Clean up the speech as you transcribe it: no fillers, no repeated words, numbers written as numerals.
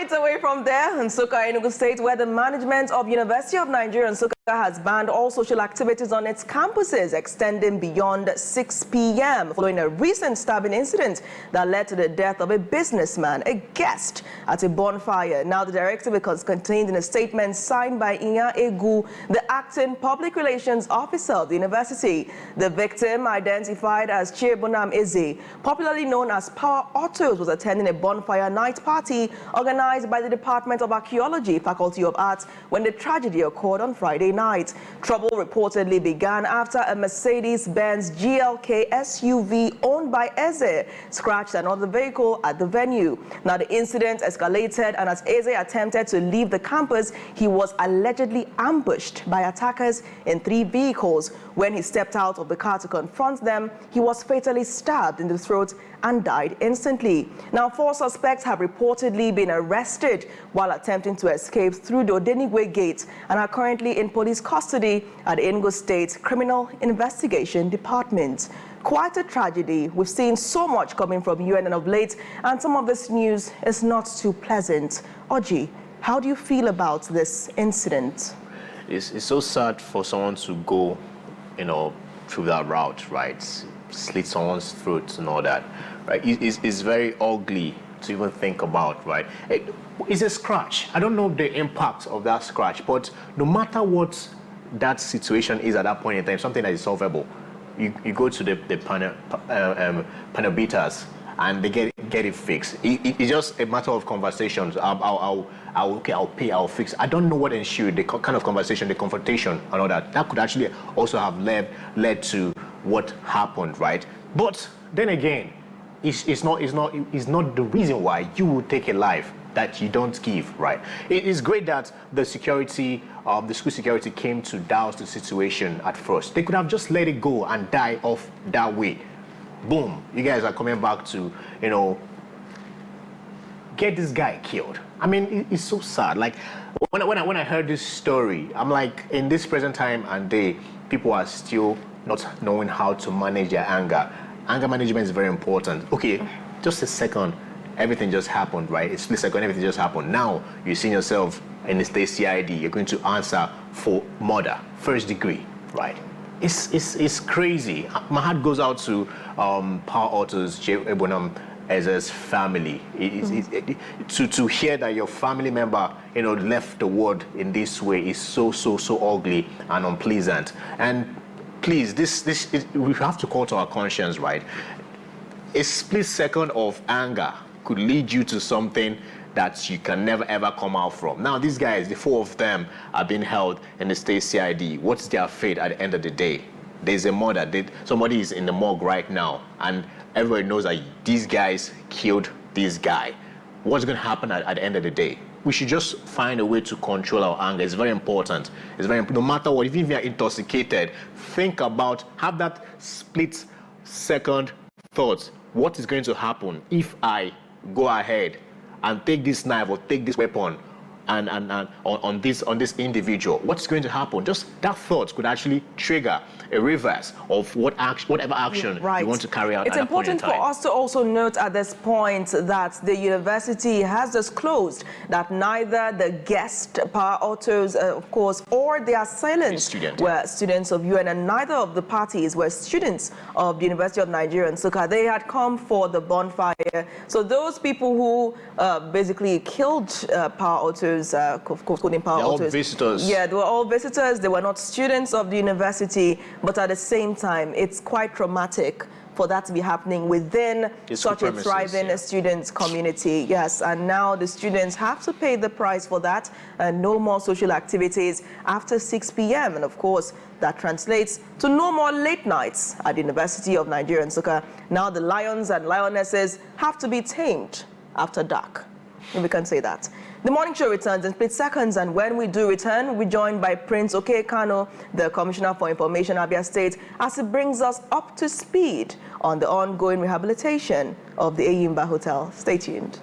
Right away from there, Nsukka, Enugu State, where the management of University of Nigeria Nsukka has banned all social activities on its campuses extending beyond 6 p.m. following a recent stabbing incident that led to the death of a businessman, a guest at a bonfire. Now, the directive was contained in a statement signed by Eyewitnesses, the acting public relations officer of the university. The victim, identified as Chiebonam Eze, popularly known as Power Autos, was attending a bonfire night party organized by the Department of Archaeology, Faculty of Arts, when the tragedy occurred on Friday night. Trouble reportedly began after a Mercedes-Benz GLK SUV owned by Eze scratched another vehicle at the venue. Now, the incident escalated, and as Eze attempted to leave the campus, he was allegedly ambushed by attackers in 3 vehicles. When he stepped out of the car to confront them, he was fatally stabbed in the throat and died instantly. Now, 4 suspects have reportedly been arrested while attempting to escape through the Odenigwe Gate and are currently in police custody at the Enugu State Criminal Investigation Department. Quite a tragedy. We've seen so much coming from UN of late, and some of this news is not too pleasant. Oji, how do you feel about this incident? It's so sad for someone to go, through that route, right? Slit someone's throat and all that, right? It's very ugly to even think about, right? It's a scratch. I don't know the impact of that scratch, but no matter what that situation is at that point in time, something that is solvable. You go to the panel beaters and they get it fixed. It's just a matter of conversations. I'll pay, I'll fix. I don't know what ensued, the kind of conversation, the confrontation and all that. That could actually also have led to what happened, right? But then again, it's not the reason why you would take a life that you don't give, right? It is great that the security, the school security came to douse the situation at first. They could have just let it go and die off that way. Boom, you guys are coming back to, get this guy killed. I mean, it's so sad. Like, when I heard this story, I'm like, in this present time and day, people are still not knowing how to manage their anger. Anger management is very important. Okay, just a second, everything just happened, right? A split second, everything just happened. Now, you're seeing yourself in the state CID, you're going to answer for murder, 1st degree, right? It's crazy. My heart goes out to Power Autos, Chiebonam Eze's family. To hear that your family member, left the world in this way is so ugly and unpleasant. And please, we have to call to our conscience, right? A split second of anger could lead you to something that you can never ever come out from. Now, these guys, the 4 of them are being held in the state CID. What's their fate at the end of the day? There's a murder. Somebody is in the morgue right now, and everybody knows that these guys killed this guy. What's going to happen at the end of the day? We should just find a way to control our anger. It's very important. No matter what, even if you're intoxicated, think about, have that split second thought. What is going to happen if I go ahead and take this knife or take this weapon and on this individual? What's going to happen? Just that thought could actually trigger a reverse of whatever action you want to carry out. It's important for us to also note at this point that the university has disclosed that neither the guest Power Autos, of course, or the assailants were students of UN, and neither of the parties were students of the University of Nigeria Nsukka. They had come for the bonfire. So those people who basically killed Power Autos, of course, Power Autos, all visitors. Yeah, they were all visitors. They were not students of the university, but at the same time, it's quite traumatic for that to be happening within such a thriving student community. Yes, and now the students have to pay the price for that, and no more social activities after 6 p.m. And of course, that translates to no more late nights at the University of Nigeria Nsukka. Now the lions and lionesses have to be tamed after dark, if we can say that. The morning show returns in split seconds, and when we do return, we're joined by Prince Kano, the Commissioner for Information, Afia State, as it brings us up to speed on the ongoing rehabilitation of the Eyimba Hotel. Stay tuned.